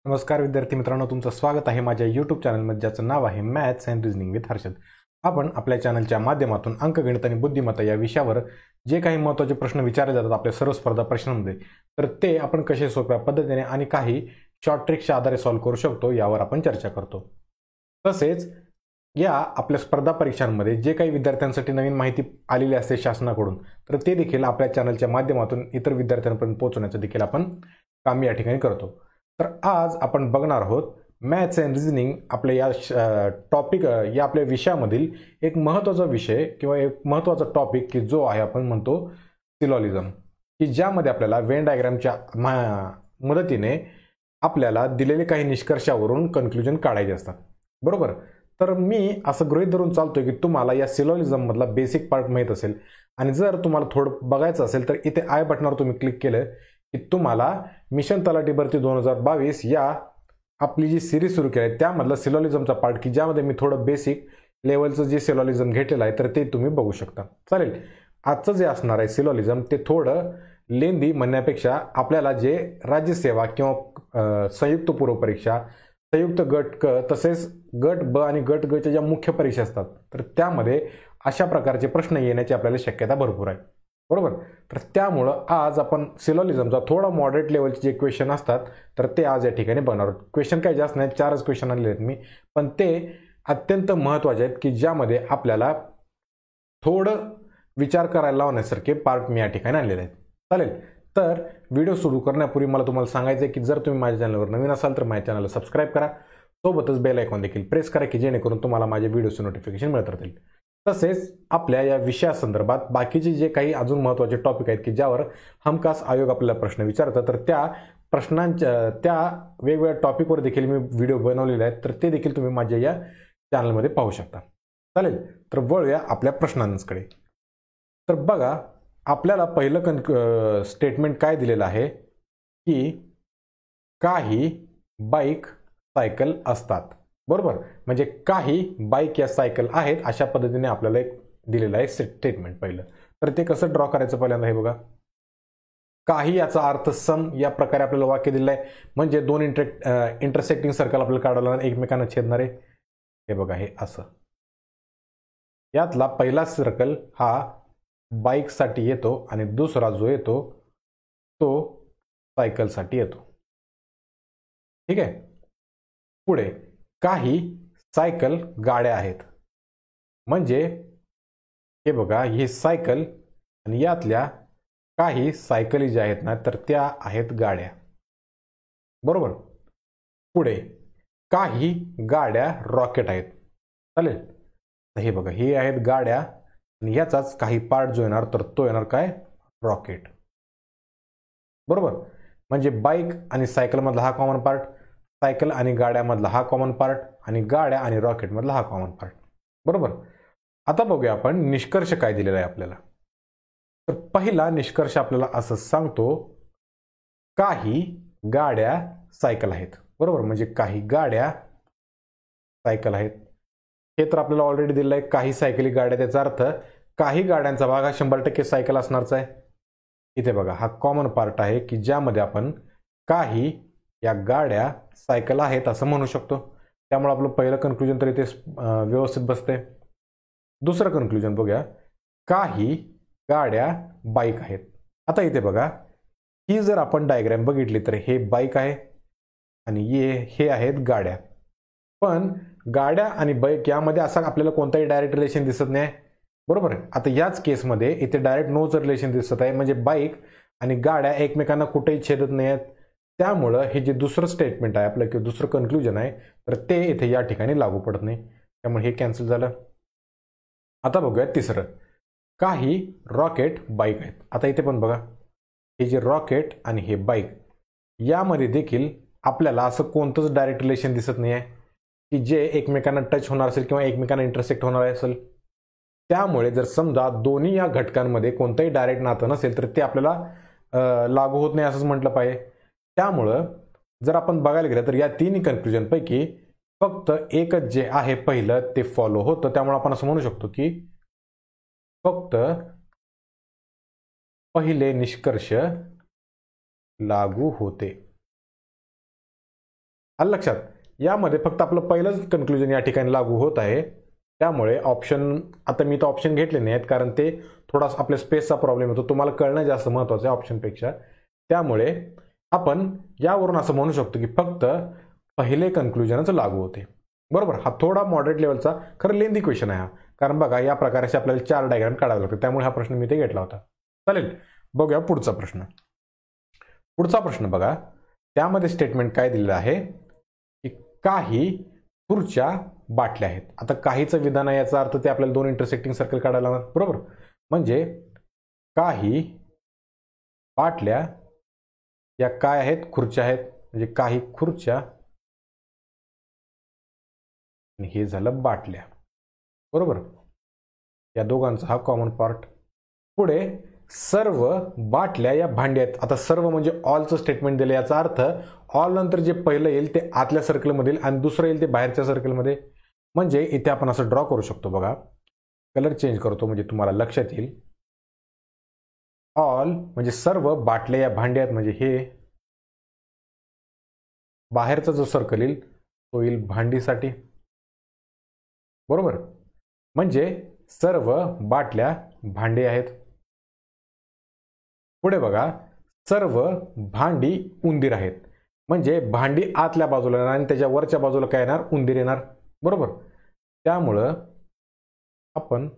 नमस्कार विद्यार्थी मित्रांनो, तुमचं स्वागत आहे माझ्या यूट्यूब चॅनलमध्ये, ज्याचं नाव आहे maths and reasoning with Harshad. आपण आपल्या चॅनलच्या माध्यमातून अंकगणित आणि बुद्धिमत्ता या विषयावर जे काही महत्त्वाचे प्रश्न विचारले जातात आपल्या सर्व स्पर्धा प्रश्नांमध्ये, तर ते आपण कसे सोप्या पद्धतीने आणि काही शॉर्ट ट्रिक्सच्या आधारे सॉल्व्ह करू शकतो यावर आपण चर्चा करतो. तसेच या आपल्या स्पर्धा परीक्षांमध्ये जे काही विद्यार्थ्यांसाठी नवीन माहिती आलेली असते शासनाकडून, तर ते देखील आपल्या चॅनलच्या माध्यमातून इतर विद्यार्थ्यांपर्यंत पोहोचवण्याचं देखील आपण काम या ठिकाणी करतो. तर आज आपण बघणार आहोत मॅथ्स अँड रिझनिंग आपल्या या टॉपिक या आपल्या विषयामधील एक महत्त्वाचा विषय किंवा एक महत्त्वाचा टॉपिक की जो आहे आपण म्हणतो सिलॉलिझम, की ज्यामध्ये आपल्याला वेन डायग्रामच्या मदतीने आपल्याला दिलेले काही निष्कर्षावरून कन्क्लुजन काढायचे असतात. बरोबर. तर मी असं गृहीत धरून चालतोय की तुम्हाला या सिलॉलिझममधला बेसिक पार्ट माहीत असेल, आणि जर तुम्हाला थोडं बघायचं असेल तर इथे आय बटनावर तुम्ही क्लिक केलं की तुम्हाला मिशन तलाठी भरती 2022 या आपली जी सिरीज सुरू केली आहे त्यामधला सिलॉलिझमचा पार्ट, की ज्यामध्ये मी थोडं बेसिक लेवलचं जे सिलॉलिझम घेतलेलं आहे तर ते तुम्ही बघू शकता. चालेल. आजचं जे असणार आहे सिलॉलिझम ते थोडं लेंदी म्हणण्यापेक्षा आपल्याला जे राज्यसेवा किंवा संयुक्त पूर्व परीक्षा, संयुक्त गट क, तसेच गट ब आणि गट ग च्या ज्या मुख्य परीक्षा असतात तर त्यामध्ये अशा प्रकारचे प्रश्न येण्याची आपल्याला शक्यता भरपूर आहे. बरोबर. तर त्यामुळं आज आपण सिलॉलिझमचा थोडा मॉडरेट लेवलचे जे क्वेश्चन असतात तर ते आज या ठिकाणी बनवणार आहोत. क्वेश्चन काही जास्त नाहीत, 4च क्वेश्चन आणले आहेत मी, पण ते अत्यंत महत्त्वाचे आहेत की ज्यामध्ये आपल्याला थोडं विचार करायला लावण्यासारखे पार्ट मी या ठिकाणी आणलेले आहेत. चालेल. तर व्हिडिओ सुरू करण्यापूर्वी मला तुम्हाला सांगायचं आहे की जर तुम्ही माझ्या चॅनलवर नवीन असाल तर माझ्या चॅनलला सबस्क्राईब करा, सोबतच बेल आयकॉन देखील प्रेस करा की जेणेकरून तुम्हाला माझ्या व्हिडिओचे नोटिफिकेशन मिळत राहतील. तसेच आपल्या या विषयासंदर्भात बाकीचे जे काही अजून महत्त्वाचे टॉपिक आहेत की ज्यावर हमखास आयोग आपल्याला प्रश्न विचारतात, तर त्या प्रश्नांच्या त्या वेगवेगळ्या टॉपिकवर देखील मी व्हिडिओ बनवलेले आहेत, तर ते देखील तुम्ही माझ्या या चॅनलमध्ये पाहू शकता. चालेल. तर वळूया आपल्या प्रश्नांकडे. तर बघा, आपल्याला पहिलं स्टेटमेंट काय दिलेलं आहे की काही बाईक सायकल असतात. बरोबर. म्हणजे काही बाईक या सायकल आहेत अशा पद्धतीने आपल्याला एक दिलेलं आहे स्टेटमेंट पहिलं. तर ते कसं ड्रॉ करायचं पहिल्यांदा हे बघा. काही याचा अर्थ सम या प्रकारे आपल्याला वाक्य दिलेलं आहे, म्हणजे दोन इंटरसेक्टिंग सर्कल आपल्याला काढायला एकमेकांना छेदणारे. हे बघा, हे असं. यातला पहिला सर्कल हा बाईकसाठी येतो आणि दुसरा जो येतो तो सायकलसाठी येतो. ठीक आहे. पुढे काही सायकल गाड्या आहेत, म्हणजे हे बघा, ही सायकल आणि यातल्या काही सायकली ज्या आहेत ना तर त्या आहेत गाड्या. बरोबर. पुढे काही गाड्या रॉकेट आहेत. चालेल. तर हे बघा, हे आहेत गाड्या आणि याचाच काही पार्ट जो येणार तर तो येणार काय, रॉकेट. बरोबर. म्हणजे बाईक आणि सायकल मधला हा कॉमन पार्ट, सायकल आणि गाड्यामधला हा कॉमन पार्ट, आणि गाड्या आणि रॉकेट मधला हा कॉमन पार्ट. बरोबर. आता बघूया आपण निष्कर्ष काय दिलेला आहे आपल्याला. तर पहिला निष्कर्ष आपल्याला असं सांगतो, काही गाड्या सायकल आहेत. बरोबर. म्हणजे काही गाड्या सायकल आहेत. हे तर आपल्याला ऑलरेडी दिलेलं आहे, काही सायकली गाड्या. त्याचा अर्थ काही गाड्यांचा भाग हा 100% सायकल असणारच आहे. इथे बघा, हा कॉमन पार्ट आहे की ज्यामध्ये आपण काही या गाड्या सायकल आहेत असं म्हणू शकतो. त्यामुळे आपलं पहिलं कन्क्लुजन तर इथे व्यवस्थित बसते. दुसरं कन्क्लुजन बघूया, काही गाड्या बाईक आहेत. आता इथे बघा, ही जर आपण डायग्राम बघितली तर हे बाईक आहे आणि हे आहेत गाड्या. पण गाड्या आणि बाईक यामध्ये असा आपल्याला कोणताही डायरेक्ट रिलेशन दिसत नाही. बरोबर. आता याच केसमध्ये इथे डायरेक्ट नोच रिलेशन दिसत आहे, म्हणजे बाईक आणि गाड्या एकमेकांना कुठेही छेदत नाही आहेत. त्यामुळं हे जे दुसरं स्टेटमेंट आहे आपलं किंवा दुसरं कन्क्लुजन आहे तर ते इथे या ठिकाणी लागू पडत नाही. त्यामुळे हे कॅन्सल झालं. आता बघूया तिसरं, काही रॉकेट बाईक आहेत. आता इथे पण बघा, हे जे रॉकेट आणि हे बाईक यामध्ये देखील आपल्याला असं कोणतंच डायरेक्ट रिलेशन दिसत नाही आहे की जे एकमेकांना टच होणार असेल किंवा एकमेकांना इंटरसेक्ट होणार असेल. त्यामुळे जर समजा दोन्ही या घटकांमध्ये कोणतंही डायरेक्ट नातं नसेल तर ते आपल्याला लागू होत नाही असंच म्हटलं पाहिजे. त्यामुळं जर आपण बघायला गेलं तर या तिन्ही कन्क्लुजनपैकी फक्त एकच जे आहे पहिलं ते फॉलो होतं. त्यामुळे आपण असं म्हणू शकतो की फक्त पहिले निष्कर्ष लागू होते. आलं लक्षात? यामध्ये फक्त आपलं पहिलंच कन्क्लुजन या ठिकाणी लागू होत आहे. त्यामुळे ऑप्शन, आता मी तर ऑप्शन घेतले नाही आहेत कारण ते थोडासा आपल्या स्पेसचा प्रॉब्लेम होतो. तुम्हाला कळणं जास्त महत्त्वाचं आहे ऑप्शनपेक्षा. त्यामुळे आपण यावरून असं म्हणू शकतो की फक्त पहिले कन्क्लुजनच लागू होते. बरोबर? हा थोडा मॉडरेट लेवलचा, खरं लेंदी क्वेश्चन आहे हा. कारण बघा या प्रकारचे आपल्याला 4 डायग्राम काढावे लागतात. त्यामुळे हा प्रश्न मी ते घेतला होता. चालेल, बघूया पुढचा प्रश्न. पुढचा प्रश्न बघा, त्यामध्ये स्टेटमेंट काय दिलेलं आहे की काही खुर्च्या बाटल्या आहेत. आता काहीचं विधान आहे, याचा अर्थ ते आपल्याला 2 इंटरसेक्टिंग सर्कल काढायला लागणार. बरोबर? म्हणजे काही बाटल्या या काय आहेत? खुर्च्या आहेत. म्हणजे काही खुर्च्या आणि हे झालं बाटल्या. बरोबर? या दोघांचा हा कॉमन पार्ट. पुढे सर्व बाटल्या या भांड्या आहेत. आता सर्व म्हणजे ऑलचं स्टेटमेंट दिलं. याचा अर्थ ऑल नंतर जे पहिलं येईल ते आतल्या सर्कलमध्ये येईल आणि दुसरं येईल ते बाहेरच्या सर्कलमध्ये. म्हणजे इथे आपण असं ड्रॉ करू शकतो. बघा, कलर चेंज करतो म्हणजे तुम्हाला लक्षात येईल. ऑल म्हणजे सर्व बाटल्या या भांड्या आहेत, म्हणजे हे बाहेरचा जो सर्कल येईल तो येईल भांडीसाठी. बरोबर? म्हणजे सर्व बाटल्या भांडे आहेत. पुढे बघा, सर्व भांडी उंदीर आहेत. म्हणजे भांडी आतल्या बाजूला येणार आणि त्याच्या वरच्या बाजूला काय येणार? उंदीर येणार. बरोबर? त्यामुळं आपण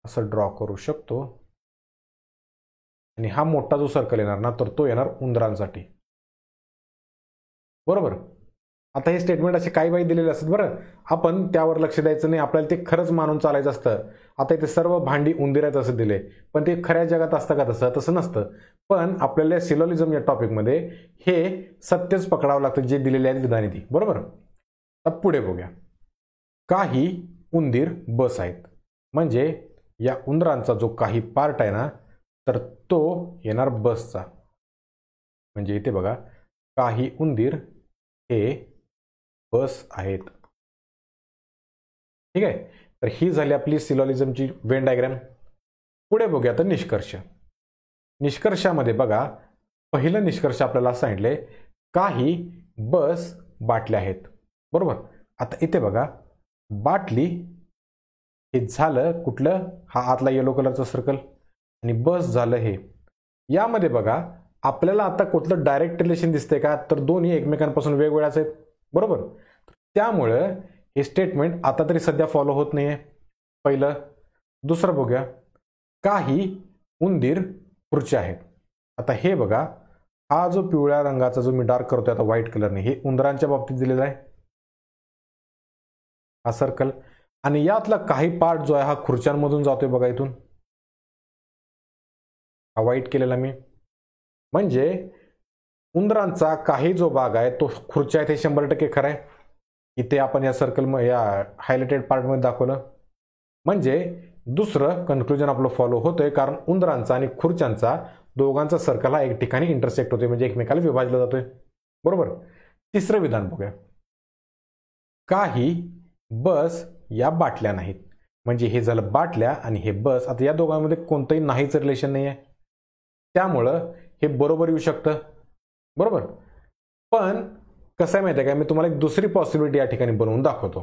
असं ड्रॉ करू शकतो आणि हा मोठा जो सर्कल येणार ना, तर तो येणार उंदरांसाठी. बरोबर? आता हे स्टेटमेंट असे काही दिलेले असतात. बरं, आपण त्यावर लक्ष द्यायचं नाही, आपल्याला ते खरंच मानून चालायचं असतं. आता इथे सर्व भांडी उंदीर आहेत असं दिले, पण ते खऱ्या जगात असतं का तसं? तसं नसतं. पण आपल्याला सिलोलिझम या टॉपिकमध्ये हे सत्यच पकडावं लागतं जे दिलेले आहेत विधाने ती. बरोबर? आता पुढे बघूया. काही उंदीर बस आहेत. म्हणजे या उंदरांचा जो काही पार्ट आहे ना, तर तो येणार बसचा. म्हणजे इथे बघा, काही उंदीर हे बस आहेत. ठीक आहे? तर ही झाली आपली सिलोलिझमची वेन डायग्राम. पुढे बघूया आता निष्कर्ष. निष्कर्षामध्ये बघा, पहिलं निष्कर्ष आपल्याला सांगितले काही बस बाटल्या आहेत. बरोबर? आता इथे बघा, बाटली हे झालं कुठलं? हा आतला येलो कलरचा सर्कल आणि बस झालं हे. यामध्ये बघा, आपल्याला आता कुठलं डायरेक्ट रिलेशन दिसतंय का? तर दोन्ही एकमेकांपासून वेगवेगळ्याच आहेत. बरोबर? त्यामुळं हे स्टेटमेंट आता तरी सध्या फॉलो होत नाहीये. पहिलं. दुसरं बघूया, काही उंदीर खुर्च्या आहेत. आता हे बघा, हा जो पिवळ्या रंगाचा जो मी डार्क करतोय आता व्हाईट कलरने, हे उंदरांच्या बाबतीत दिलेला आहे हा सर्कल. आणि यातला काही पार्ट जो आहे हा खुर्च्यांमधून जातोय बघा इथून, हा व्हाईट केलेला मी. म्हणजे उंदरांचा काही जो भाग आहे तो खुर्च्या आहेत हे 100% खरं आहे. इथे आपण या सर्कल या हायलाइटेड पार्टमध्ये दाखवलं. म्हणजे दुसरं कन्क्लुजन आपलं फॉलो होतंय, कारण उंदरांचा आणि खुर्च्यांचा दोघांचा सर्कल हा एक ठिकाणी इंटरसेक्ट होतोय, म्हणजे एकमेकाला विभाजला जातोय. बरोबर? तिसरं विधान बघूया, काही बस या बाटल्या नाहीत. म्हणजे हे झालं बाटल्या आणि हे बस. आता या दोघांमध्ये कोणतंही नाहीच रिलेशन नाही आहे, त्यामुळं हे बरोबर येऊ शकतं. बरोबर? पण कसं आहे माहिती आहे का, मी तुम्हाला एक दुसरी पॉसिबिलिटी या ठिकाणी बनवून दाखवतो.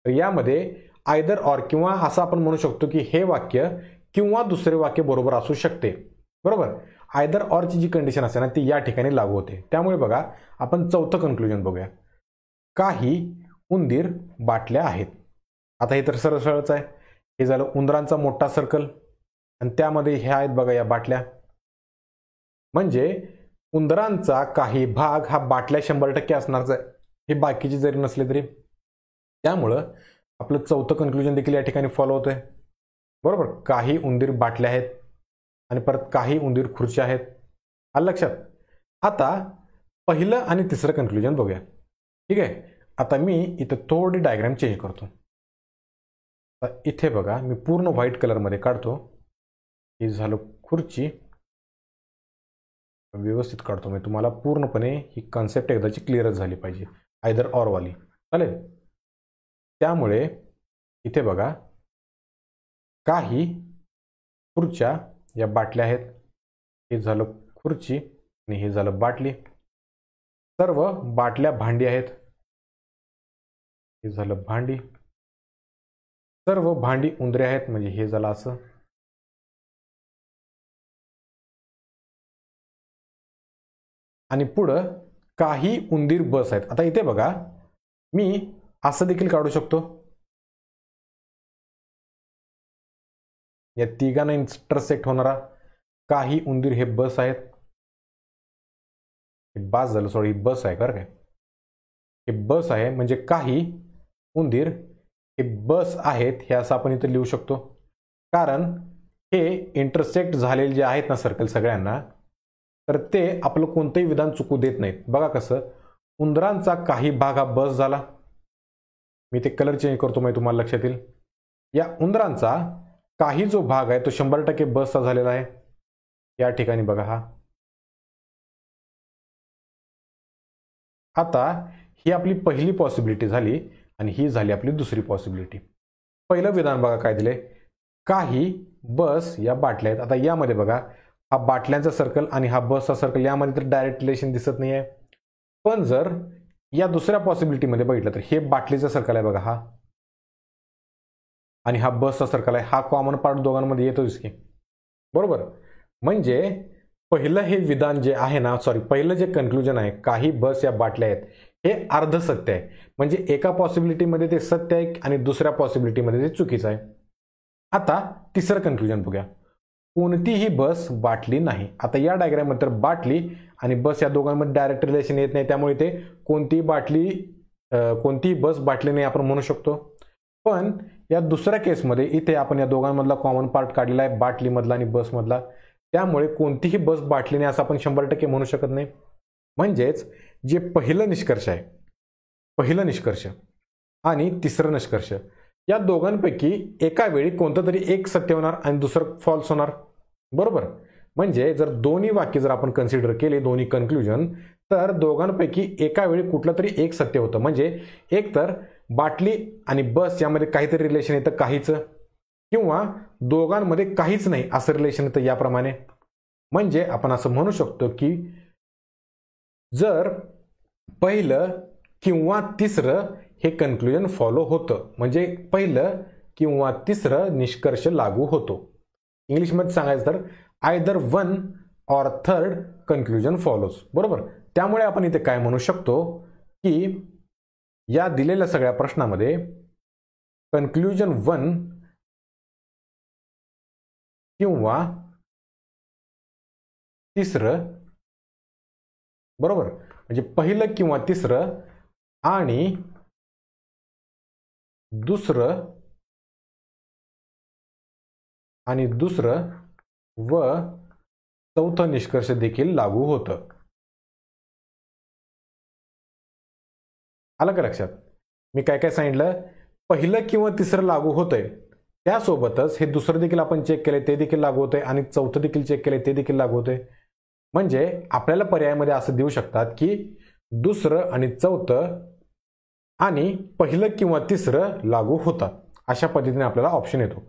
तर यामध्ये आयदर ऑर किंवा असं आपण म्हणू शकतो की हे वाक्य किंवा दुसरे वाक्य बरोबर असू शकते. बरोबर? आयदर ऑरची जी कंडिशन असते ना ती या ठिकाणी लागू होते. त्यामुळे बघा, आपण चौथं कन्क्लुजन बघूया. काही उंदीर बाटल्या आहेत. आता हे तर सरळ सरळच आहे. हे झालं उंदरांचा मोठा सर्कल आणि त्यामध्ये हे आहेत बघा या बाटल्या. म्हणजे उंदरांचा काही भाग हा बाटल्या 100% असणारच आहे, हे बाकीचे जरी नसले तरी. त्यामुळं आपलं चौथं कन्क्लुजन देखील या ठिकाणी फॉलो होतंय. बरोबर? काही उंदीर बाटल्या आहेत आणि परत काही उंदीर खुर्च्या आहेत. आलं लक्षात? आता पहिलं आणि तिसरं कन्क्लुजन बघूया. ठीक आहे? आता मी इथं थोडी डायग्राम चेंज करतो. इथे बघा, मी पूर्ण व्हाईट कलरमध्ये काढतो. हे झालं खुर्ची. व्यवस्थित काढतो मी, तुम्हाला पूर्णपणे ही कन्सेप्ट एकदाची क्लिअरच झाली पाहिजे, आयदर ऑर वाली. चालेल? त्यामुळे इथे बघा, काही खुर्च्या या बाटल्या आहेत. हे झालं खुर्ची आणि हे झालं बाटली. सर्व बाटल्या भांडी आहेत, हे झालं भांडी. सर्व भांडी उंदरे आहेत म्हणजे हे झालं असं. आणि पुढं काही उंदीर बस आहेत. आता इथे बघा मी असं देखील काढू शकतो, या तिघांना इंटरसेक्ट होणारा काही उंदीर हे बस आहेत. हे बास झालं, सॉरी बस आहे बरं काय, हे बस आहे म्हणजे काही उंदीर हे बस आहेत हे असं आपण इथे लिहू शकतो. कारण हे इंटरसेक्ट झालेले जे आहेत ना सर्कल सगळ्यांना, तर ते आपलं कोणतंही विधान चुकू देत नाहीत. बघा कसं, उंदरांचा काही भाग हा बस झाला, मी ते कलर चेंज करतो म्हणजे तुम्हाला लक्षात येईल. या उंदरांचा काही जो भाग आहे तो 100% बसचा झालेला आहे. या ठिकाणी बघा हा. आता ही आपली पहिली पॉसिबिलिटी झाली आणि ही झाली आपली दुसरी पॉसिबिलिटी. पहिलं विधान बघा काय दिले, काही बस या बाटल्या आहेत. आता यामध्ये बघा हा बाटल्यांचा सर्कल आणि हा बसचा सर्कल, यामध्ये तर डायरेक्ट रिलेशन दिसत नाही आहे. पण जर या दुसऱ्या पॉसिबिलिटीमध्ये बघितलं तर हे बाटलीचा सर्कल आहे बघा हा, आणि हा बसचा सर्कल आहे. हा कॉमन पार्ट दोघांमध्ये येतोच की, बरोबर. म्हणजे पहिलं हे विधान जे आहे ना, सॉरी पहिलं जे कन्क्लुजन आहे, काही बस या बाटल्या आहेत, हे अर्ध सत्य आहे. म्हणजे एका पॉसिबिलिटीमध्ये ते सत्य आहे आणि दुसऱ्या पॉसिबिलिटीमध्ये ते चुकीचं आहे. आता तिसरं कन्क्लुजन बघूया, कोणतीही बस बाटली नाही. आता या डायग्राममध्ये तर बाटली आणि बस या दोघांमध्ये डायरेक्ट रिलेशन येत नाही, त्यामुळे ते कोणतीही बस बाटली नाही आपण म्हणू शकतो. पण या दुसऱ्या केसमध्ये इथे आपण या दोघांमधला कॉमन पार्ट काढलेला आहे, बाटलीमधला आणि बसमधला, त्यामुळे कोणतीही बस बाटली नाही असं आपण 100% म्हणू शकत नाही. म्हणजेच जे पहिलं निष्कर्ष आणि तिसरं निष्कर्ष, या दोघांपैकी एका वेळी कोणतं तरी एक सत्य होणार आणि दुसरं फॉल्स होणार, बरोबर. म्हणजे जर दोन्ही वाक्य जर आपण कन्सिडर केले, दोन्ही कन्क्लुजन, तर दोघांपैकी एका वेळी कुठलं तरी एक सत्य होतं. म्हणजे एक तर बाटली आणि बस यामध्ये काहीतरी रिलेशन येतं काहीच, किंवा दोघांमध्ये काहीच नाही असं रिलेशन येतं याप्रमाणे. म्हणजे आपण असं म्हणू शकतो की जर पहिलं किंवा तिसरं हे कन्क्लुजन फॉलो होतं, म्हणजे पहिलं किंवा तिसरं निष्कर्ष लागू होतो. इंग्लिशमध्ये सांगायचं तर either one or third conclusion follows, बरोबर. त्यामुळे आपण इथे काय म्हणू शकतो की या दिलेल्या सगळ्या प्रश्नामध्ये कन्क्लुजन 1 किंवा तिसरं, बरोबर, म्हणजे पहिलं किंवा तिसरं आणि दुसरं व चौथं निष्कर्ष देखील लागू होतं. आलं का लक्षात? मी काय काय सांगितलं, पहिलं किंवा तिसरं लागू होतंय, त्यासोबतच हे दुसरं देखील आपण चेक केले ते देखील लागू होतंय आणि चौथं देखील चेक केले ते देखील लागू होतंय. म्हणजे आपल्याला पर्यायामध्ये असं देऊ शकतात की दुसरं आणि चौथं आणि पहिलं किंवा तिसरं लागू होतात, अशा पद्धतीने आपल्याला ऑप्शन येतो.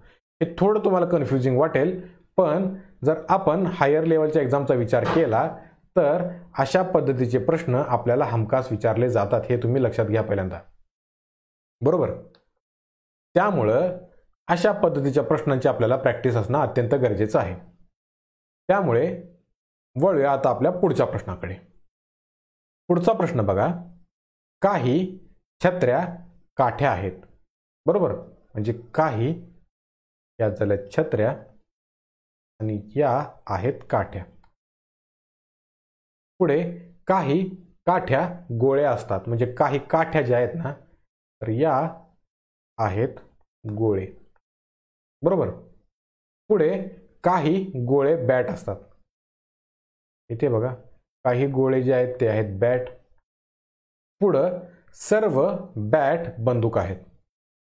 हे थोडं तुम्हाला कन्फ्युजिंग वाटेल, पण जर आपण हायर लेवलच्या एक्झामचा विचार केला तर अशा पद्धतीचे प्रश्न आपल्याला हमखास विचारले जातात, हे तुम्ही लक्षात घ्या पहिल्यांदा, बरोबर. त्यामुळं अशा पद्धतीच्या प्रश्नांची आपल्याला प्रॅक्टिस असणं अत्यंत गरजेचं आहे. त्यामुळे वळूया आता आपल्या पुढच्या प्रश्नाकडे. पुढचा प्रश्न बघा, काही छत्र्या काठ्या आहेत, बरोबर. म्हणजे काही या झाल्या छत्र्या आणि या आहेत काठ्या. पुढे काही काठ्या गोळ्या असतात, म्हणजे काही काठ्या ज्या आहेत ना, तर या आहेत गोळे, बरोबर. पुढे काही गोळे बॅट असतात. इथे बघा काही गोळे जे आहेत ते आहेत बॅट. पुढं सर्व बॅट बंदूक आहेत.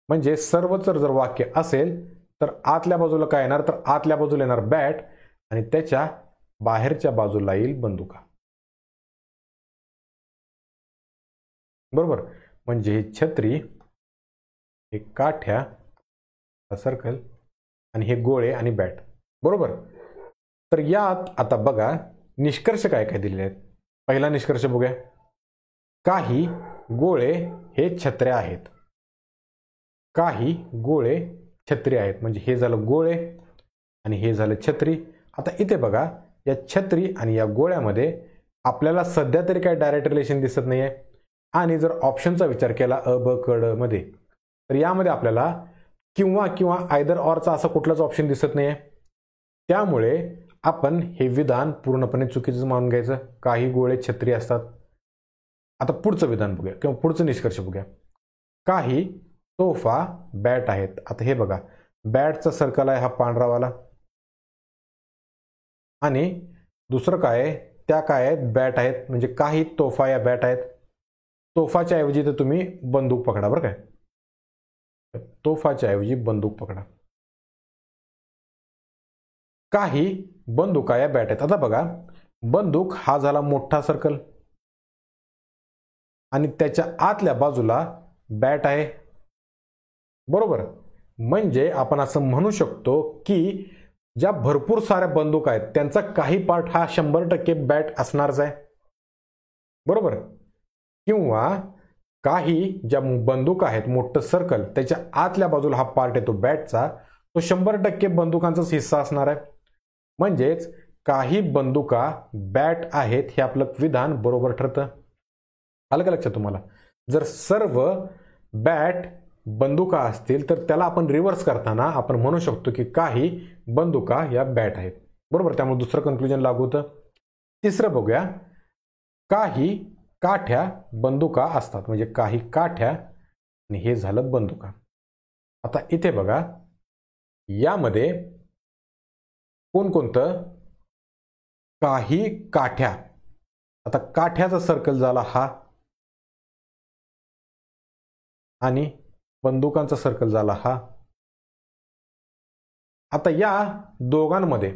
म्हणजे सर्वच जर वाक्य असेल तर आतल्या बाजूला काय येणार, तर आतल्या बाजूला येणार बॅट आणि त्याच्या बाहेरच्या बाजूला येईल बंदुका, बरोबर. म्हणजे ही छत्री, हे काठ्या, सर्कल आणि हे गोळे आणि बॅट, बरोबर. तर यात आता बघा निष्कर्ष काय काय दिलेले आहेत. पहिला निष्कर्ष बघूया, काही गोळे हे छत्र्या आहेत. काही गोळे छत्री आहेत, म्हणजे हे झालं गोळे आणि हे झालं छत्री. आता इथे बघा, या छत्री आणि या गोळ्यामध्ये आपल्याला सध्या तरी काय डायरेक्ट रिलेशन दिसत नाहीये. आणि जर ऑप्शनचा विचार केला अ ब क ड मध्ये, तर यामध्ये आपल्याला किंवा किंवा आयदर ऑरचा असा कुठलाच ऑप्शन दिसत नाहीये. त्यामुळे आपण हे विधान पूर्णपणे चुकीचं मानून घ्यायचं. काही गोळे छत्री असतात. आता पुढचं विधान बघूया किंवा पुढचं निष्कर्ष बघूया. काही तोफा बॅट आहेत. आता हे बघा, बॅटचा सर्कल आहे हा पांढरावाला, आणि दुसरं काय आहे, त्या काय आहेत, बॅट आहेत. म्हणजे काही तोफा या बॅट आहेत. तोफाच्या ऐवजी तर तुम्ही बंदूक पकडा बरं काय. तोफाच्या ऐवजी बंदूक पकडा. काही बंदुका या बॅट आहेत. आता बघा, बंदूक हा झाला मोठा सर्कल आणि त्याच्या आतल्या बाजूला बॅट आहे, बरोबर. म्हणजे आपण असं म्हणू शकतो की ज्या भरपूर साऱ्या बंदूक आहेत त्यांचा काही पार्ट हा 100% बॅट असणारच आहे, बरोबर. किंवा काही ज्या बंदूक आहेत, मोठं सर्कल, त्याच्या आतल्या बाजूला हा पार्ट येतो बॅटचा, तो 100% बंदुकांचाच हिस्सा असणार आहे. म्हणजेच काही बंदुका बॅट आहेत हे आपलं विधान बरोबर ठरतं. आलं का लक्षात तुम्हाला? जर सर्व बॅट बंदुका असतील तर त्याला आपण रिव्हर्स करताना आपण म्हणू शकतो की काही बंदुका या बॅट आहेत, बरोबर. त्यामुळे दुसरं कन्क्लुजन लागू होतं. तिसरं बघूया, काही काठ्या बंदुका असतात. म्हणजे काही काठ्या आणि हे झालं बंदुका. आता इथे बघा, यामध्ये कोणकोणतं, काही काठ्या. आता काठ्याचा सर्कल झाला हा आणि बंदुकांचा सर्कल झाला हा. आता या दोघांमध्ये,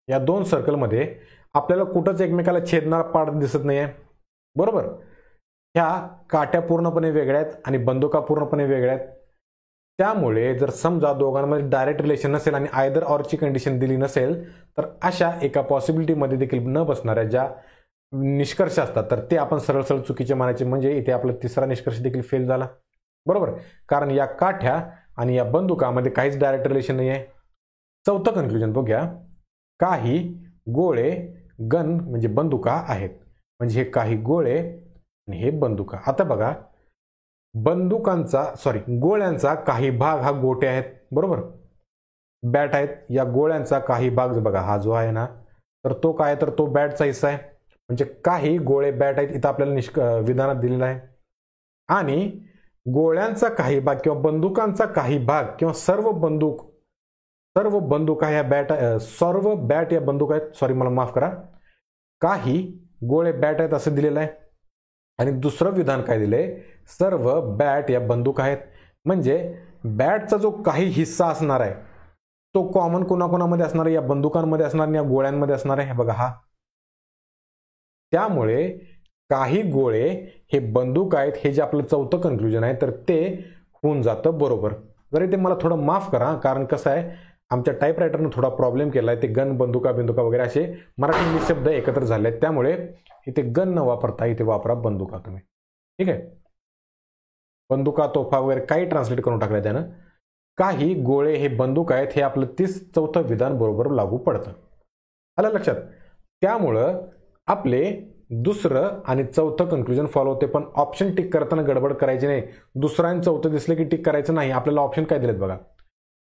या दोन सर्कलमध्ये आपल्याला कुठंच एकमेकाला छेदणारा पार्ट दिसत नाहीये, बरोबर. ह्या काठ्या पूर्णपणे वेगळ्या आहेत आणि बंदुका पूर्णपणे वेगळ्या आहेत. त्यामुळे जर समजा दोघांमध्ये डायरेक्ट रिलेशन नसेल आणि आयदर ऑरची कंडिशन दिली नसेल, तर अशा एका पॉसिबिलिटीमध्ये देखील न बसणाऱ्या ज्या निष्कर्ष असतात तर ते आपण सरळ सरळ चुकीचे मानायचे. म्हणजे इथे आपला तिसरा निष्कर्ष देखील फेल झाला, बरोबर. कारण या काठ्या आणि या बंदुकामध्ये काहीच डायरेक्ट रिलेशन नाही आहे. चौथं कन्क्लुजन बघूया, काही गोळे गन म्हणजे बंदुका आहेत. म्हणजे हे काही गोळे आणि हे बंदुका. आता बघा, गोळ्यांचा काही भाग हा गोटे आहेत, बरोबर. बॅट आहेत. या गोळ्यांचा काही भाग बघा, हा जो आहे ना, तर तो काय, तर तो बॅटचा हिस्सा आहे. म्हणजे काही गोळे बॅट आहेत, इथं आपल्याला विधानात दिलेलं आहे. आणि गोळ्यांचा काही भाग किंवा बंदुकांचा काही भाग किंवा सर्व बंदुका ह्या बॅट, सर्व बॅट या बंदूक आहेत. सॉरी, मला माफ करा. काही गोळे बॅट आहेत असं दिलेलं आहे. आणि दुसरं विधान काय दिलंय, सर्व बॅट या बंदूक आहेत. म्हणजे बॅटचा जो काही हिस्सा असणार आहे तो कॉमन कोणाकोणामध्ये असणार आहे, या बंदुकांमध्ये असणार आणि या गोळ्यांमध्ये असणार आहे. हे बघा हा. त्यामुळे काही गोळे हे बंदूक आहेत, हे जे आपलं चौथं कन्क्लुजन आहे तर ते होऊन जातं बरोबर. जरी ते मला थोडं माफ करा, कारण कसं आहे, आमच्या टाईपरायटरनं थोडा प्रॉब्लेम केला आहे. ते गन, बंदुका वगैरे असे मराठी इंग्लिश शब्द एकत्र झाले आहेत. त्यामुळे इथे गन न वापरता इथे वापरा बंदुका तुम्ही, ठीक आहे. बंदुका, तोफा वगैरे काही ट्रान्सलेट करून टाकलं त्यानं. काही गोळे हे बंदूक आहेत, हे आपलं 34 विधान बरोबर लागू पडतं. आलं लक्षात? त्यामुळं आपले दुसरं आणि चौथं कन्क्लुजन फॉलो होते. पण ऑप्शन टिक करताना गडबड करायची नाही. दुसरं आणि चौथं दिसलं की टिक करायचं नाही. आपल्याला ऑप्शन काय दिलेत बघा,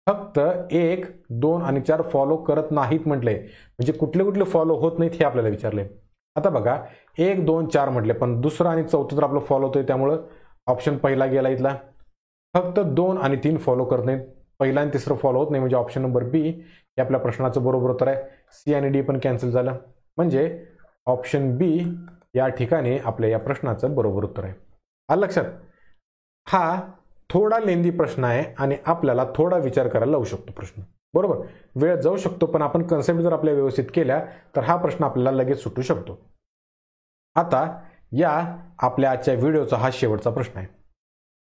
फक्त 1, 2 आणि 4 फॉलो करत नाहीत म्हटलंय. म्हणजे कुठले कुठले फॉलो होत नाहीत हे आपल्याला विचारले. आता बघा, 1, 2, 4 म्हटले, पण दुसरं आणि चौथं तर आपलं फॉलो होतंय. त्यामुळं ऑप्शन पहिला गेला इथला. फक्त 2 आणि 3 फॉलो करत नाहीत. पहिला आणि तिसरं फॉलो होत नाही. म्हणजे ऑप्शन नंबर बी हे आपल्या प्रश्नाचं बरोबर उत्तर आहे. सी आणि डी पण कॅन्सल झालं. म्हणजे ऑप्शन बी या ठिकाणी आपल्या या प्रश्नाचं बरोबर उत्तर आहे. आलं लक्षात? हा थोडा लेंदी प्रश्न आहे आणि आपल्याला थोडा विचार करायला लावू शकतो प्रश्न, बरोबर. वेळ जाऊ शकतो, पण आपण कन्सेप्ट जर आपल्या व्यवस्थित केल्या तर हा प्रश्न आपल्याला लगेच सुटू शकतो. आता या आपल्या आजच्या व्हिडिओचा हा शेवटचा प्रश्न आहे.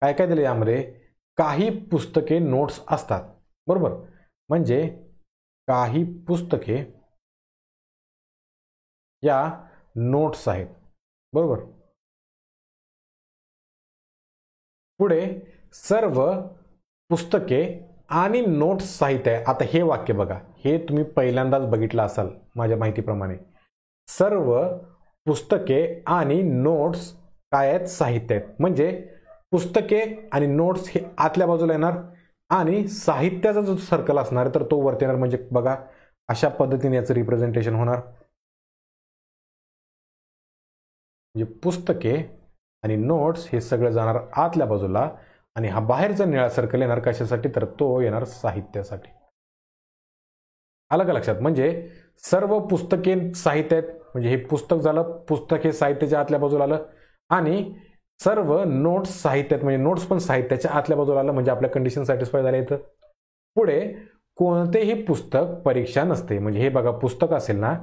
काय काय दिलं यामध्ये, काही पुस्तके नोट्स असतात, बरोबर. म्हणजे काही पुस्तके या नोट्स आहेत, बरोबर. पुढे सर्व पुस्तके आणि नोट्स साहित्य आहे. आता हे वाक्य बघा, हे तुम्ही पहिल्यांदाच बघितलं असाल माझ्या माहितीप्रमाणे. सर्व पुस्तके आणि नोट्स काय आहेत? साहित्य आहेत. म्हणजे पुस्तके आणि नोट्स हे आतल्या बाजूला येणार आणि साहित्याचा जो सर्कल असणार तर तो वरती येणार. म्हणजे बघा अशा पद्धतीने याचं रिप्रेझेंटेशन होणार. म्हणजे पुस्तके आणि नोट्स हे सगळं जाणार आतल्या बाजूला आणि हा बाहेरचा निळा सर्कल येणार कशासाठी? तर तो येणार साहित्यासाठी. आलं का लक्षात? म्हणजे सर्व पुस्तके साहित्य आहेत, म्हणजे हे पुस्तक झालं, पुस्तक हे साहित्याच्या आतल्या बाजूला आलं आणि सर्व नोट्स साहित्य आहेत, म्हणजे नोट्स पण साहित्याच्या आतल्या बाजूला आलं. म्हणजे आपल्या कंडिशन सॅटिस्फाय झाले. इथं पुढे कोणतेही पुस्तक परीक्षा नसते. म्हणजे हे बघा पुस्तक असेल ना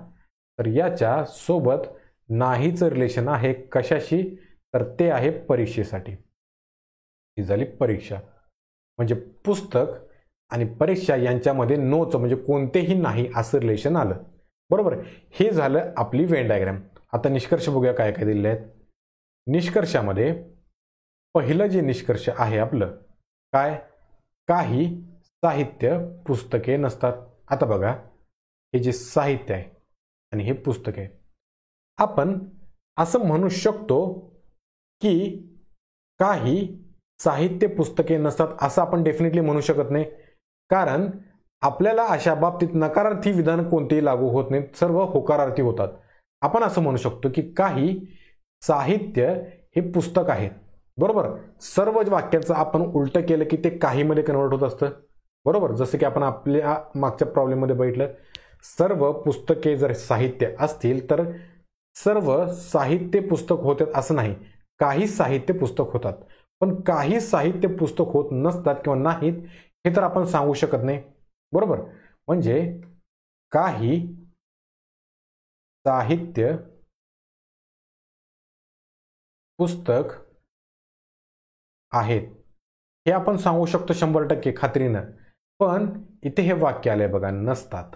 तर याच्या सोबत नाहीच रिलेशन आहे. कशाशी? तर ते आहे परीक्षेसाठी. ही झाली परीक्षा. म्हणजे पुस्तक आणि परीक्षा यांच्यामध्ये नोच म्हणजे कोणतेही नाही असं रिलेशन आलं. बरोबर. हे झालं आपली वेन डायग्राम. आता निष्कर्ष बघूया काय काय दिलेले आहेत. निष्कर्षामध्ये पहिलं जे निष्कर्ष आहे आपलं काय? काही साहित्य पुस्तके नसतात. आता बघा हे जे साहित्य आहे आणि हे पुस्तक आहे, आपण असं म्हणू शकतो की काही साहित्य पुस्तके नसतात असं आपण डेफिनेटली म्हणू शकत नाही. कारण आपल्याला अशा बाबतीत नकारार्थी विधान कोणतेही लागू होत नाहीत, सर्व होकारार्थी होतात. आपण असं म्हणू शकतो की काही साहित्य हे पुस्तक आहेत. बरोबर. सर्व वाक्याचं आपण उलट केलं की ते काही मध्ये कन्वर्ट होत असतं. बरोबर. जसं की आपण आपल्या मागच्या प्रॉब्लेम मध्ये बघितलं, सर्व पुस्तके जर साहित्य असतील तर सर्व साहित्य पुस्तक होतात असं नाही, काही साहित्य पुस्तक होतात. पण काही साहित्य पुस्तक होत नसतात किंवा नाहीत हे तर आपण सांगू शकत नाही. बरोबर. म्हणजे काही साहित्य पुस्तक आहेत हे आपण सांगू शकतो 100% खात्रीनं. पण इथे हे वाक्य आलंय बघा, नसतात.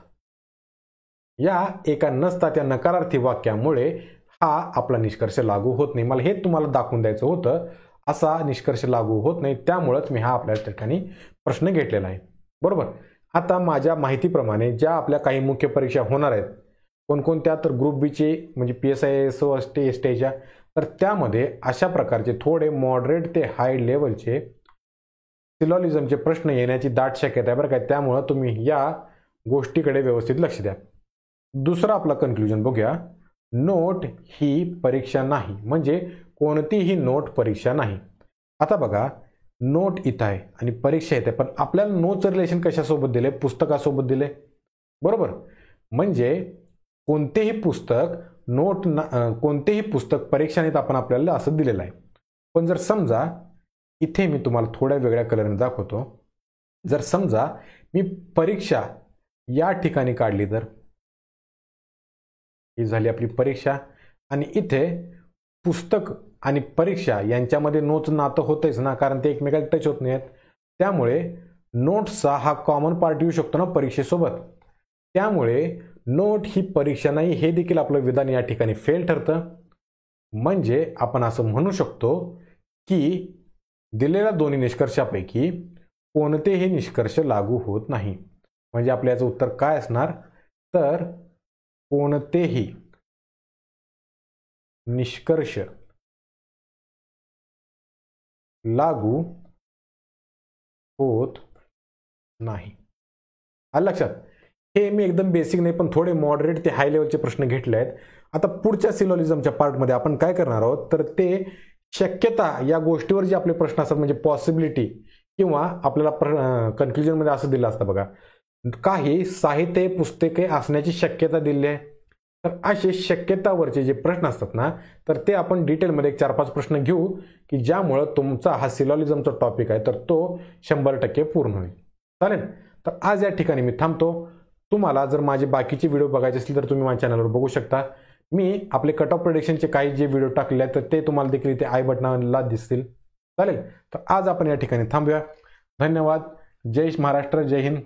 या एका नसतात या नकारार्थी वाक्यामुळे हा आपला निष्कर्ष लागू होत नाही. मला हे तुम्हाला दाखवून द्यायचं होतं. असा निष्कर्ष लागू होत नाही, त्यामुळेच मी हा आपल्या ठिकाणी प्रश्न घेतलेला आहे. बरोबर. आता माझ्या माहितीप्रमाणे ज्या आपल्या काही मुख्य परीक्षा होणार आहेत कोणकोणत्या, तर ग्रुप बीचे म्हणजे PSI STच्या, तर त्यामध्ये अशा प्रकारचे थोडे मॉडरेट ते हाय लेवलचे सिलॉजिझमचे प्रश्न येण्याची दाट शक्यता आहे बरं काय. त्यामुळं तुम्ही या गोष्टीकडे व्यवस्थित लक्ष द्या. दुसरा आपला कन्क्लुजन बघूया. नोट ही परीक्षा नाही. म्हणजे कोणतीही नोट परीक्षा नाही. आता बघा नोट इथं आहे आणि परीक्षा इथे, पण आपल्याला नोटचं रिलेशन कशासोबत दिले? पुस्तकासोबत दिले. बरोबर. म्हणजे कोणतेही पुस्तक कोणतेही पुस्तक परीक्षा नाहीत आपण आपल्याला असं दिलेलं आहे. पण जर समजा इथे मी तुम्हाला थोड्या वेगळ्या कलरने दाखवतो. जर समजा मी परीक्षा या ठिकाणी काढली तर ही झाली आपली परीक्षा आणि इथे पुस्तक आणि परीक्षा यांच्यामध्ये नोट्स नातं होतच ना, कारण ते एकमेकाला टच होत नाहीत. त्यामुळे नोट्सचा हा कॉमन पार्ट येऊ शकतो ना परीक्षेसोबत. त्यामुळे नोट ही परीक्षा नाही हे देखील आपलं विधान या ठिकाणी फेल ठरतं. म्हणजे आपण असं म्हणू शकतो की दिलेल्या दोन्ही निष्कर्षापैकी कोणतेही निष्कर्ष लागू होत नाही. म्हणजे आपल्या याचं उत्तर काय असणार? तर कोणतेही निष्कर्ष लागू होत नाही. आलं लक्षात? हे मी एकदम बेसिक नाही पण थोडे मॉडरेट ते हाय लेवलचे प्रश्न घेतले आहेत. आता पुढच्या सिलॉजिझमच्या पार्टमध्ये आपण काय करणार आहोत, तर ते शक्यता या गोष्टीवर जे आपले प्रश्न असतात म्हणजे पॉसिबिलिटी किंवा आपल्याला कन्क्लुजनमध्ये असं दिलं असतं बघा, काही साहित्य पुस्तके असण्याची शक्यता दिली आहे. तर असे शक्यतावरचे जे प्रश्न असतात ना, तर ते आपण डिटेलमध्ये 4-5 प्रश्न घेऊ की ज्यामुळं तुमचा हा सिलॉजिझमचा टॉपिक आहे तर तो 100% पूर्ण होईल. चालेल. तर आज या ठिकाणी मी थांबतो. तुम्हाला जर माझे बाकीचे व्हिडिओ बघायचे असतील तर तुम्ही माझ्या चॅनलवर बघू शकता. मी आपले कट ऑफ प्रेडिक्शनचे काही जे व्हिडिओ टाकले आहेत तर ते तुम्हाला देखील इथे आय बटनाला दिसतील. चालेल. तर आज आपण या ठिकाणी थांबूया. धन्यवाद. जय महाराष्ट्र. जय हिंद.